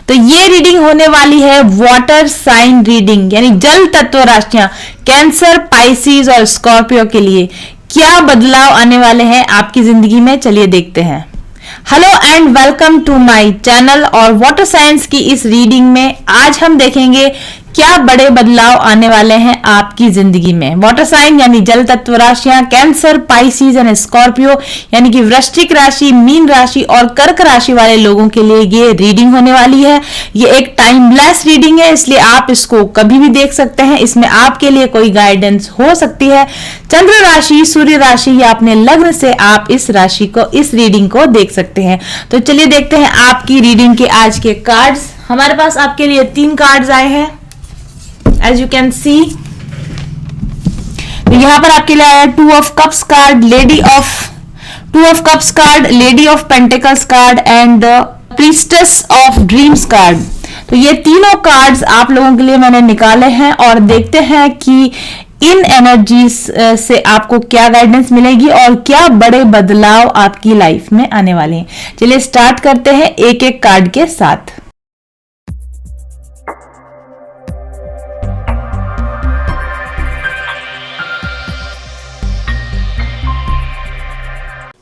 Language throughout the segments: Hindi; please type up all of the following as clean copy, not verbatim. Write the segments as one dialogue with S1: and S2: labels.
S1: तो ये रीडिंग होने वाली है वाटर साइन रीडिंग, यानी जल तत्व राशियां कैंसर, पाइसिस और स्कॉर्पियो के लिए क्या बदलाव आने वाले हैं आपकी जिंदगी में, चलिए देखते हैं। Hello and welcome to my channel. और वाटर साइंस की इस रीडिंग में आज हम देखेंगे क्या बड़े बदलाव आने वाले हैं आपकी जिंदगी में। वाटर साइन यानी जल तत्व राशियां कैंसर, पाइसिस एंड स्कॉर्पियो यानी कि वृश्चिक राशि, मीन राशि और कर्क राशि वाले लोगों के लिए ये रीडिंग होने वाली है। ये एक टाइमलेस रीडिंग है, इसलिए आप इसको कभी भी देख सकते हैं। इसमें आपके लिए कोई गाइडेंस हो सकती है। चंद्र राशि, सूर्य राशि या अपने लग्न से आप इस राशि को, इस रीडिंग को देख सकते हैं। तो चलिए देखते हैं आपकी रीडिंग के आज के कार्ड्स। हमारे पास आपके लिए 3 कार्ड्स आए हैं एज यू कैन सी। तो यहां पर आपके लिए आया 2 of cups card, two of cups card, lady of pentacles card and priestess of dreams card. तो ये तीनों कार्ड्स आप लोगों के लिए मैंने निकाले हैं और देखते हैं कि इन एनर्जीज से आपको क्या गाइडेंस मिलेगी और क्या बड़े बदलाव आपकी लाइफ में आने वाले हैं। चलिए स्टार्ट करते हैं एक एक कार्ड के साथ।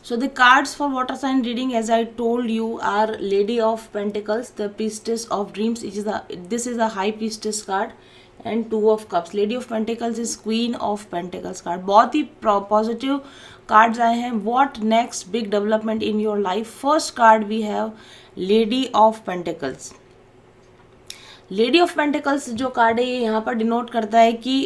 S1: So the cards for water sign reading, as I told you, are Lady of Pentacles, the Priestess of Dreams. This is a High Priestess card, and 2 of Cups. Lady of Pentacles is Queen of Pentacles card. बहुत ही पॉजिटिव कार्ड्स आए हैं। What next big development in your life? First card we have Lady of Pentacles. Lady of Pentacles जो कार्ड है ये यहाँ पर डिनोट करता है कि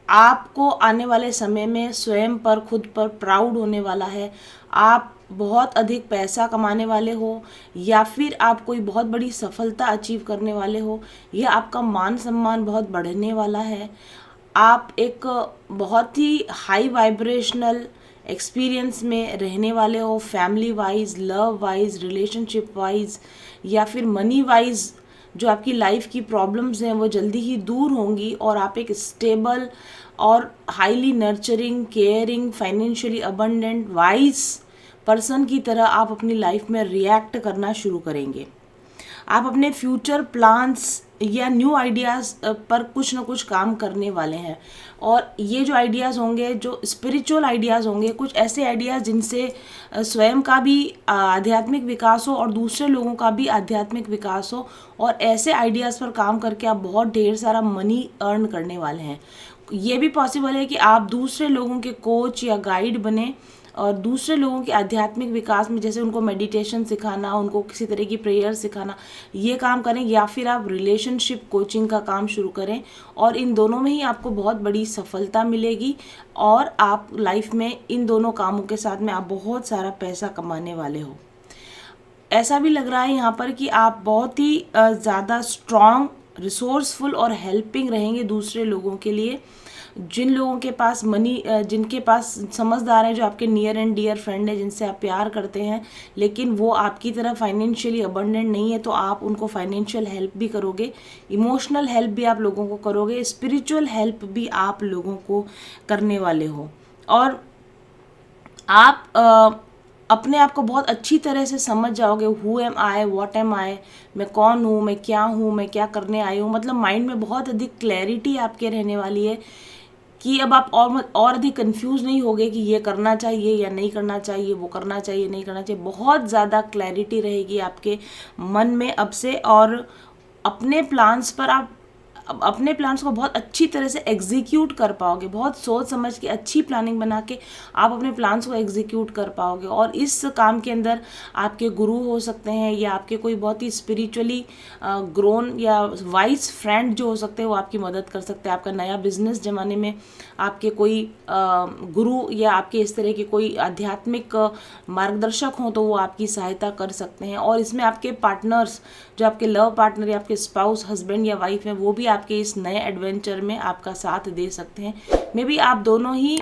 S1: आपको आने वाले समय में स्वयं पर, खुद पर प्राउड होने वाला है। आप बहुत अधिक पैसा कमाने वाले हो या फिर आप कोई बहुत बड़ी सफलता अचीव करने वाले हो, या आपका मान सम्मान बहुत बढ़ने वाला है। आप एक बहुत ही हाई वाइब्रेशनल एक्सपीरियंस में रहने वाले हो, family wise, love wise, relationship wise या फिर मनी वाइज। जो आपकी लाइफ की प्रॉब्लम्स हैं वो जल्दी ही दूर होंगी और आप एक स्टेबल और highly nurturing, caring, financially abundant, wise person की तरह आप अपनी लाइफ में रिएक्ट करना शुरू करेंगे। आप अपने फ्यूचर प्लान्स या न्यू आइडियाज़ पर कुछ ना कुछ काम करने वाले हैं और ये जो आइडियाज़ होंगे, जो स्पिरिचुअल आइडियाज़ होंगे, कुछ ऐसे आइडियाज़ जिनसे स्वयं का भी आध्यात्मिक विकास हो और दूसरे लोगों का भी आध्यात्मिक विकास हो, और ऐसे आइडियाज़ पर काम करके आप बहुत ढेर सारा मनी अर्न करने वाले हैं। ये भी पॉसिबल है कि आप दूसरे लोगों के कोच या गाइड बने और दूसरे लोगों के आध्यात्मिक विकास में, जैसे उनको मेडिटेशन सिखाना, उनको किसी तरह की प्रेयर सिखाना, ये काम करें, या फिर आप रिलेशनशिप कोचिंग का काम शुरू करें। और इन दोनों में ही आपको बहुत बड़ी सफलता मिलेगी और आप लाइफ में इन दोनों कामों के साथ में आप बहुत सारा पैसा कमाने वाले हो। ऐसा भी लग रहा है यहाँ पर कि आप बहुत ही ज़्यादा स्ट्रॉन्ग, रिसोर्सफुल और हेल्पिंग रहेंगे दूसरे लोगों के लिए। जिन लोगों के पास मनी, जिनके पास समझदार हैं, जो आपके नियर एंड डियर फ्रेंड है, जिनसे आप प्यार करते हैं लेकिन वो आपकी तरह फाइनेंशियली अबंडेंट नहीं है, तो आप उनको फाइनेंशियल हेल्प भी करोगे, इमोशनल हेल्प भी आप लोगों को करोगे, स्पिरिचुअल हेल्प भी आप लोगों को करने वाले हो। और आप अपने आप को बहुत अच्छी तरह से समझ जाओगे। Who am I, what am I, मैं कौन हूँ, मैं क्या करने आई हूँ। मतलब माइंड में बहुत अधिक क्लैरिटी आपके रहने वाली है कि अब आप और अधिक कंफ्यूज नहीं होगे कि ये करना चाहिए या नहीं करना चाहिए, वो करना चाहिए नहीं करना चाहिए। बहुत ज़्यादा क्लैरिटी रहेगी आपके मन में अब से, और अपने प्लान्स पर आप अपने प्लान्स को बहुत अच्छी तरह से एग्जीक्यूट कर पाओगे। बहुत सोच समझ के अच्छी प्लानिंग बना के आप अपने प्लान्स को एग्जीक्यूट कर पाओगे। और इस काम के अंदर आपके गुरु हो सकते हैं या आपके कोई बहुत ही स्पिरिचुअली ग्रोन या वाइज फ्रेंड जो हो सकते हैं, वो आपकी मदद कर सकते हैं। आपका नया बिजनेस जमाने में आपके कोई गुरु या आपके इस तरह के कोई आध्यात्मिक मार्गदर्शक हों तो वो आपकी सहायता कर सकते हैं। और इसमें आपके पार्टनर्स, जो आपके लव पार्टनर या आपके स्पाउस, हस्बैंड या वाइफ हैं, वो भी आपके इस नए एडवेंचर में आपका साथ दे सकते हैं। मे बी आप दोनों ही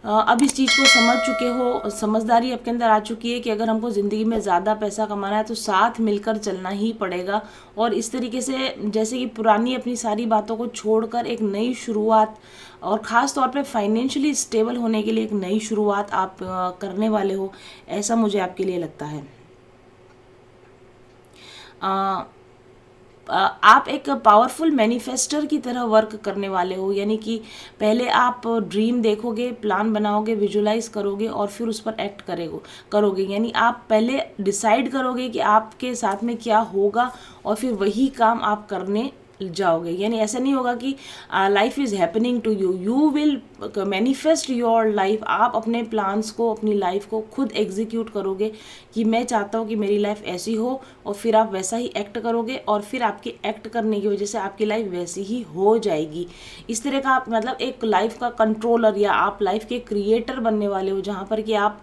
S1: अब इस चीज़ को समझ चुके हो, समझदारी आपके अंदर आ चुकी है कि अगर हमको ज़िंदगी में ज़्यादा पैसा कमाना है तो साथ मिलकर चलना ही पड़ेगा। और इस तरीके से जैसे कि पुरानी अपनी सारी बातों को छोड़कर एक नई शुरुआत, और ख़ास तौर पे फाइनेंशियली स्टेबल होने के लिए एक नई शुरुआत आप करने वाले हो, ऐसा मुझे आपके लिए लगता है। आप एक पावरफुल मैनिफेस्टर की तरह वर्क करने वाले हो, यानी कि पहले आप ड्रीम देखोगे, प्लान बनाओगे, विजुलाइज करोगे और फिर उस पर एक्ट करोगे। यानी आप पहले डिसाइड करोगे कि आपके साथ में क्या होगा और फिर वही काम आप करने जाओगे। यानी ऐसा नहीं होगा कि life is happening to you, you will manifest your life. आप अपने प्लान्स को, अपनी लाइफ को खुद एग्जीक्यूट करोगे कि मैं चाहता हूँ कि मेरी लाइफ ऐसी हो, और फिर आप वैसा ही एक्ट करोगे और फिर आपके एक्ट करने की वजह से आपकी लाइफ वैसी ही हो जाएगी। इस तरह का आप मतलब एक लाइफ का कंट्रोलर या आप लाइफ के क्रिएटर बनने वाले हो, जहाँ पर कि आप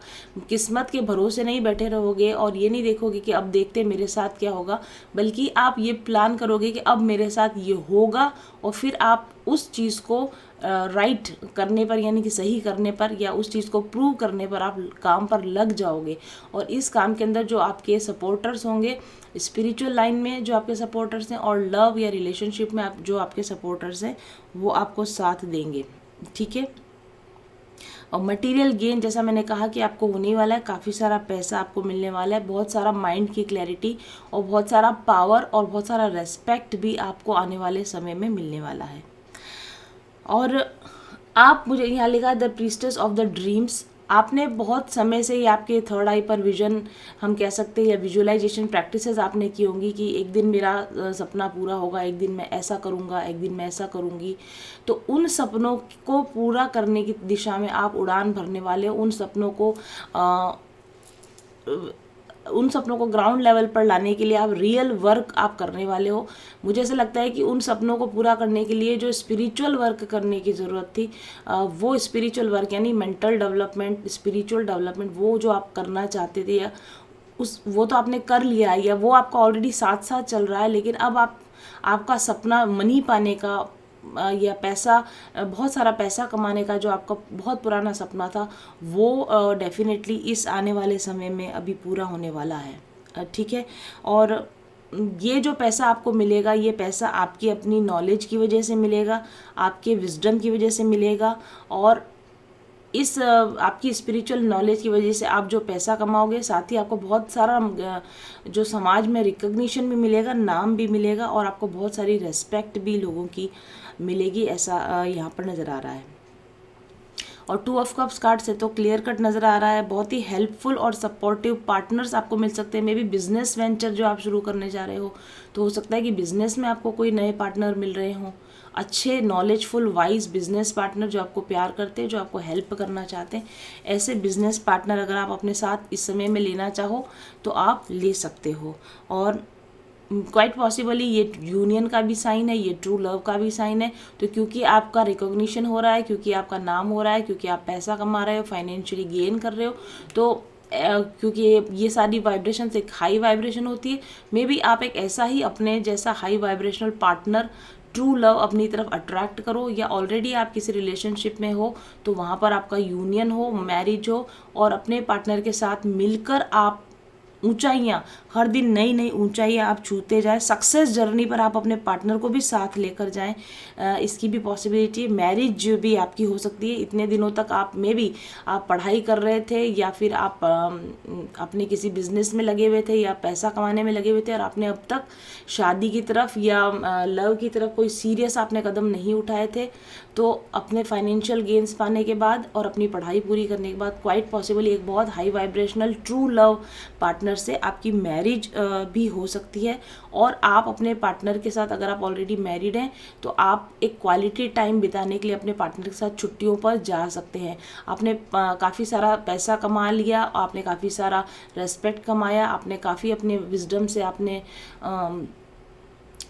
S1: किस्मत के भरोसे नहीं बैठे रहोगे और ये नहीं देखोगे कि अब देखते मेरे साथ क्या होगा, बल्कि आप ये प्लान करोगे कि अब मेरे साथ ये होगा और फिर आप उस चीज़ को राइट करने पर, यानी कि सही करने पर या उस चीज़ को प्रूव करने पर आप काम पर लग जाओगे। और इस काम के अंदर जो आपके सपोर्टर्स होंगे, स्पिरिचुअल लाइन में जो आपके सपोर्टर्स हैं और लव या रिलेशनशिप में आप जो आपके सपोर्टर्स हैं, वो आपको साथ देंगे। ठीक है। और मटेरियल गेन, जैसा मैंने कहा कि आपको होने वाला है, काफ़ी सारा पैसा आपको मिलने वाला है, बहुत सारा माइंड की क्लैरिटी और बहुत सारा पावर और बहुत सारा रेस्पेक्ट भी आपको आने वाले समय में मिलने वाला है। और आप, मुझे यहाँ लिखा है the priestess of the dreams, आपने बहुत समय से ही आपके थर्ड आई पर विजन हम कह सकते हैं या विजुअलाइजेशन प्रैक्टिसेस आपने की होंगी कि एक दिन मेरा सपना पूरा होगा, एक दिन मैं ऐसा करूँगा, एक दिन मैं ऐसा करूँगी। तो उन सपनों को पूरा करने की दिशा में आप उड़ान भरने वाले हो। उन सपनों को ग्राउंड लेवल पर लाने के लिए आप रियल वर्क आप करने वाले हो। मुझे ऐसा लगता है कि उन सपनों को पूरा करने के लिए जो स्पिरिचुअल वर्क करने की ज़रूरत थी, वो स्पिरिचुअल वर्क यानी मेंटल डेवलपमेंट, स्पिरिचुअल डेवलपमेंट, वो जो आप करना चाहते थे या वो तो आपने कर लिया है या वो आपका ऑलरेडी साथ साथ चल रहा है। लेकिन अब आपका सपना मनी पाने का या पैसा, बहुत सारा पैसा कमाने का जो आपका बहुत पुराना सपना था, वो डेफिनेटली इस आने वाले समय में अभी पूरा होने वाला है। ठीक है। और ये जो पैसा आपको मिलेगा, ये पैसा आपकी अपनी नॉलेज की वजह से मिलेगा, आपके विजडम की वजह से मिलेगा, और इस आपकी स्पिरिचुअल नॉलेज की वजह से आप जो पैसा कमाओगे, साथ ही आपको बहुत सारा जो समाज में रिकग्निशन भी मिलेगा, नाम भी मिलेगा, और आपको बहुत सारी रेस्पेक्ट भी लोगों की मिलेगी, ऐसा यहाँ पर नज़र आ रहा है। और 2 ऑफ कप्स कार्ड से तो क्लियर कट नज़र आ रहा है, बहुत ही हेल्पफुल और सपोर्टिव पार्टनर्स आपको मिल सकते हैं। मे बी बिजनेस वेंचर जो आप शुरू करने जा रहे हो, तो हो सकता है कि बिजनेस में आपको कोई नए पार्टनर मिल रहे हों, अच्छे नॉलेजफुल वाइज बिजनेस पार्टनर जो आपको प्यार करते हैं, जो आपको हेल्प करना चाहते हैं। ऐसे बिजनेस पार्टनर अगर आप अपने साथ इस समय में लेना चाहो तो आप ले सकते हो। और क्वाइट पॉसिबली ये यूनियन का भी साइन है, ये ट्रू लव का भी साइन है। तो क्योंकि आपका रिकॉग्निशन हो रहा है, क्योंकि आपका नाम हो रहा है, क्योंकि आप पैसा कमा रहे हो, फाइनेंशियली गेन कर रहे हो, तो क्योंकि ये सारी वाइब्रेशन एक हाई वाइब्रेशन होती है, मे बी आप एक ऐसा ही अपने जैसा high vibrational partner, true love अपनी तरफ अट्रैक्ट करो, या ऑलरेडी आप किसी रिलेशनशिप में हो तो वहाँ पर आपका यूनियन हो, मैरिज हो, और अपने पार्टनर के साथ मिलकर आप ऊंचाइयाँ, हर दिन नई नई ऊंचाइयाँ आप छूते जाएं, सक्सेस जर्नी पर आप अपने पार्टनर को भी साथ लेकर जाएं। इसकी भी पॉसिबिलिटी, मैरिज भी आपकी हो सकती है। इतने दिनों तक आप मे बी आप पढ़ाई कर रहे थे, या फिर आप अपने किसी बिजनेस में लगे हुए थे या पैसा कमाने में लगे हुए थे, और आपने अब तक शादी की तरफ या लव की तरफ कोई सीरियस आपने कदम नहीं उठाए थे। तो अपने फाइनेंशियल गेन्स पाने के बाद और अपनी पढ़ाई पूरी करने के बाद क्वाइट पॉसिबली एक बहुत high vibrational true love partner से आपकी मैरिज भी हो सकती है। और आप अपने पार्टनर के साथ, अगर आप ऑलरेडी मैरिड हैं, तो आप एक क्वालिटी टाइम बिताने के लिए अपने पार्टनर के साथ छुट्टियों पर जा सकते हैं। आपने काफ़ी सारा पैसा कमा लिया, आपने काफ़ी सारा रेस्पेक्ट कमाया, आपने काफ़ी अपने विजडम से आपने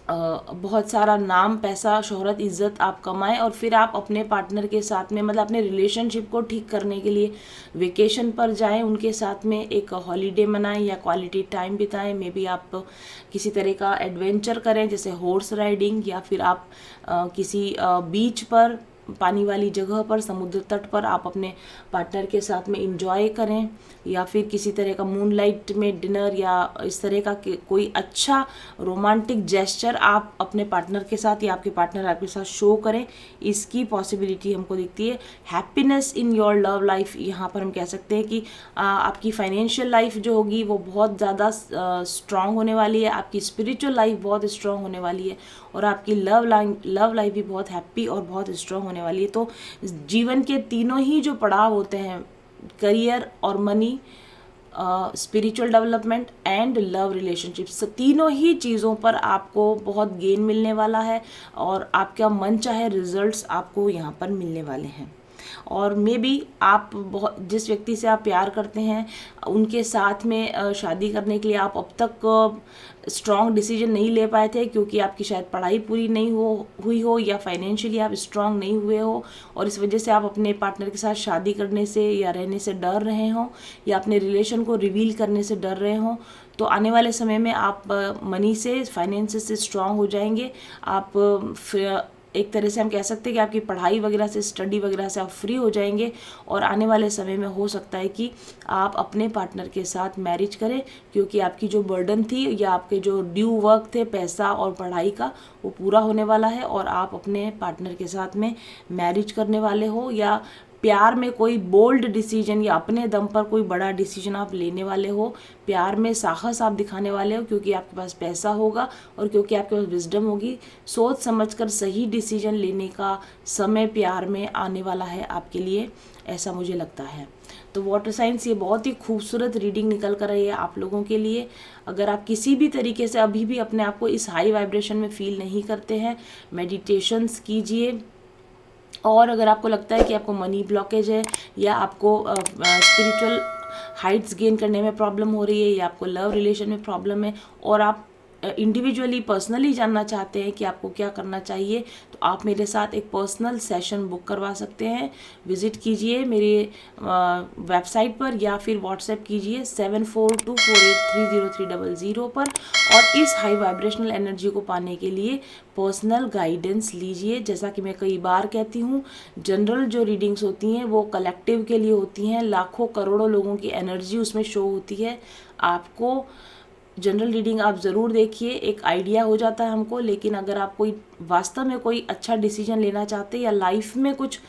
S1: बहुत सारा नाम, पैसा, शोहरत, इज्जत आप कमाएं, और फिर आप अपने पार्टनर के साथ में, मतलब अपने रिलेशनशिप को ठीक करने के लिए वेकेशन पर जाएं, उनके साथ में एक हॉलीडे मनाएं या क्वालिटी टाइम बिताएं। मे बी आप किसी तरह का एडवेंचर करें, जैसे हॉर्स राइडिंग, या फिर आप किसी बीच पर पानी वाली जगह पर, समुद्र तट पर आप अपने पार्टनर के साथ में इंजॉय करें, या फिर किसी तरह का मूनलाइट में डिनर या इस तरह का कोई अच्छा रोमांटिक जेस्चर आप अपने पार्टनर के साथ या आपके पार्टनर आपके साथ शो करें, इसकी पॉसिबिलिटी हमको दिखती है। Happiness in your love life, यहाँ पर हम कह सकते हैं कि आपकी फाइनेंशियल लाइफ जो होगी वो बहुत ज़्यादा स्ट्रांग होने वाली है, आपकी स्पिरिचुअल लाइफ बहुत स्ट्रांग होने वाली है, और आपकी लव लाइफ भी बहुत हैप्पी और बहुत स्ट्रांग होने वाली है। तो जीवन के तीनों ही जो पड़ाव होते हैं, करियर और money, spiritual development and love relationships, तीनों ही चीज़ों पर आपको बहुत गेन मिलने वाला है और आपका मन चाहे रिजल्ट्स आपको यहाँ पर मिलने वाले हैं। और मे बी आप बहुत जिस व्यक्ति से आप प्यार करते हैं उनके साथ में शादी करने के लिए आप अब तक स्ट्रॉन्ग डिसीजन नहीं ले पाए थे, क्योंकि आपकी शायद पढ़ाई पूरी नहीं हुई हो या फाइनेंशियली आप स्ट्रॉन्ग नहीं हुए हो, और इस वजह से आप अपने पार्टनर के साथ शादी करने से या रहने से डर रहे हो, या अपने रिलेशन को रिवील करने से डर रहे हो। तो आने वाले समय में आप मनी से, फाइनेंस से स्ट्रॉन्ग हो जाएंगे। आप एक तरह से हम कह सकते हैं कि आपकी पढ़ाई वगैरह से, स्टडी वगैरह से आप फ्री हो जाएंगे, और आने वाले समय में हो सकता है कि आप अपने पार्टनर के साथ मैरिज करें, क्योंकि आपकी जो बर्डन थी या आपके जो ड्यू वर्क थे पैसा और पढ़ाई का, वो पूरा होने वाला है, और आप अपने पार्टनर के साथ में मैरिज करने वाले हो, या प्यार में कोई बोल्ड डिसीजन या अपने दम पर कोई बड़ा डिसीजन आप लेने वाले हो। प्यार में साहस आप दिखाने वाले हो, क्योंकि आपके पास पैसा होगा और क्योंकि आपके पास विजडम होगी। सोच समझकर सही डिसीजन लेने का समय प्यार में आने वाला है आपके लिए, ऐसा मुझे लगता है। तो वाटर साइंस, ये बहुत ही खूबसूरत रीडिंग निकल कर रही है आप लोगों के लिए। अगर आप किसी भी तरीके से अभी भी अपने आप को इस हाई वाइब्रेशन में फील नहीं करते हैं, मेडिटेशंस कीजिए। और अगर आपको लगता है कि आपको मनी ब्लॉकेज है, या आपको स्पिरिचुअल हाइट्स गेन करने में प्रॉब्लम हो रही है, या आपको लव रिलेशन में प्रॉब्लम है, और आप इंडिविजुअली पर्सनली जानना चाहते हैं कि आपको क्या करना चाहिए, तो आप मेरे साथ एक पर्सनल सेशन बुक करवा सकते हैं। विजिट कीजिए मेरे वेबसाइट पर, या फिर व्हाट्सएप कीजिए 7424830300 पर, और इस हाई वाइब्रेशनल एनर्जी को पाने के लिए पर्सनल गाइडेंस लीजिए। जैसा कि मैं कई बार कहती हूँ, जनरल जो रीडिंग्स होती हैं वो कलेक्टिव के लिए होती हैं, लाखों करोड़ों लोगों की एनर्जी उसमें शो होती है। आपको जनरल रीडिंग आप ज़रूर देखिए, एक आइडिया हो जाता है हमको, लेकिन अगर आप कोई वास्तव में कोई अच्छा डिसीजन लेना चाहते हैं या लाइफ में कुछ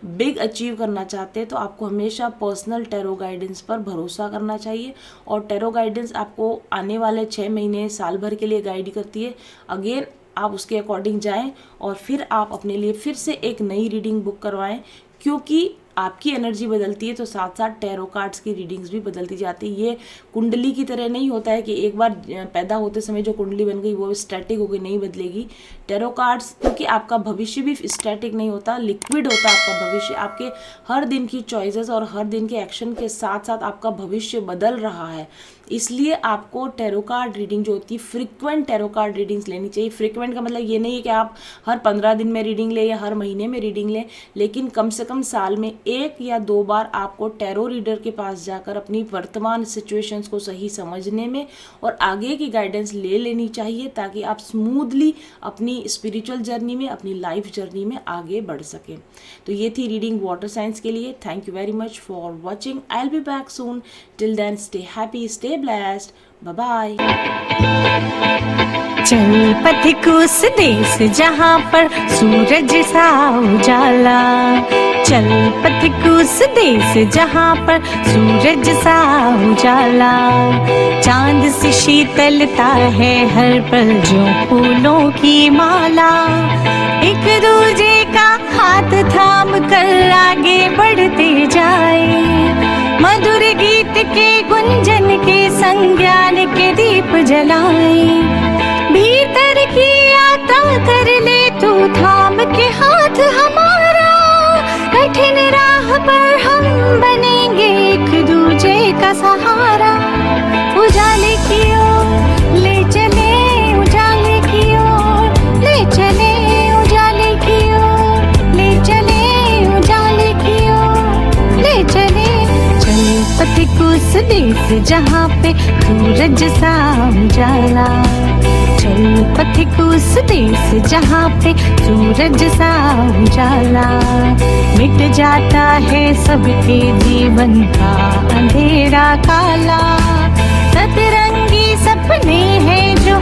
S1: बिग अचीव करना चाहते हैं, तो आपको हमेशा पर्सनल टैरो गाइडेंस पर भरोसा करना चाहिए। और टैरो गाइडेंस आपको आने वाले 6 महीने, साल भर के लिए गाइड करती है। अगेन आप उसके अकॉर्डिंग जाएं और फिर आप अपने लिए फिर से एक नई रीडिंग बुक करवाएं, क्योंकि आपकी एनर्जी बदलती है तो साथ साथ टैरो कार्ड्स की रीडिंग्स भी बदलती जाती है। ये कुंडली की तरह नहीं होता है कि एक बार पैदा होते समय जो कुंडली बन गई वो स्टैटिक हो गई, नहीं बदलेगी। टैरो कार्ड्स, क्योंकि आपका भविष्य भी स्टैटिक नहीं होता, लिक्विड होता है आपका भविष्य। आपके हर दिन की चॉइसेस और हर दिन के एक्शन के साथ साथ आपका भविष्य बदल रहा है। इसलिए आपको टैरो कार्ड रीडिंग जो होती है, फ्रीक्वेंट टैरो कार्ड रीडिंग्स लेनी चाहिए। फ्रीक्वेंट का मतलब ये नहीं है कि आप हर 15 दिन में रीडिंग लें या हर महीने में रीडिंग लें, लेकिन कम से कम साल में 1 या 2 बार आपको टैरो रीडर के पास जाकर अपनी वर्तमान सिचुएशंस को सही समझने में और आगे की गाइडेंस ले लेनी चाहिए, ताकि आप स्मूथली अपनी स्पिरिचुअल जर्नी में, अपनी लाइफ जर्नी में आगे बढ़ सकें। तो ये थी रीडिंग वाटर साइंस के लिए। Thank you very much for watching. I will be back soon. Till then stay happy, stay blessed, bye bye.
S2: चल पथिक उस देश जहाँ पर सूरज सा उजाला, चल पथिक उस देश जहाँ पर सूरज सा उजाला। चांद से शीतलता है हर पल जो फूलों की माला। एक दूजे का हाथ थाम कर आगे बढ़ते जाए, मधुर गीत के गुंजन के संग ज्ञान के दीप जलाए। भीतर की यात्रा कर ले तू थाम के हाथ हमारा, कठिन राह पर हम बनेंगे एक दूजे का सहारा। उजाले की ओर ले चले, उजाले की ओर ले चले, उजाले की ओर ले चले, उजाले की ओर ले चले। चल पथिक उस देश जहाँ पे सूरज सा उजाला, चल पथिक पथिक उस देश जहाँ पे सूरज सा उजाला। मिट जाता है सबके जीवन का अंधेरा काला। सतरंगी सपने हैं जो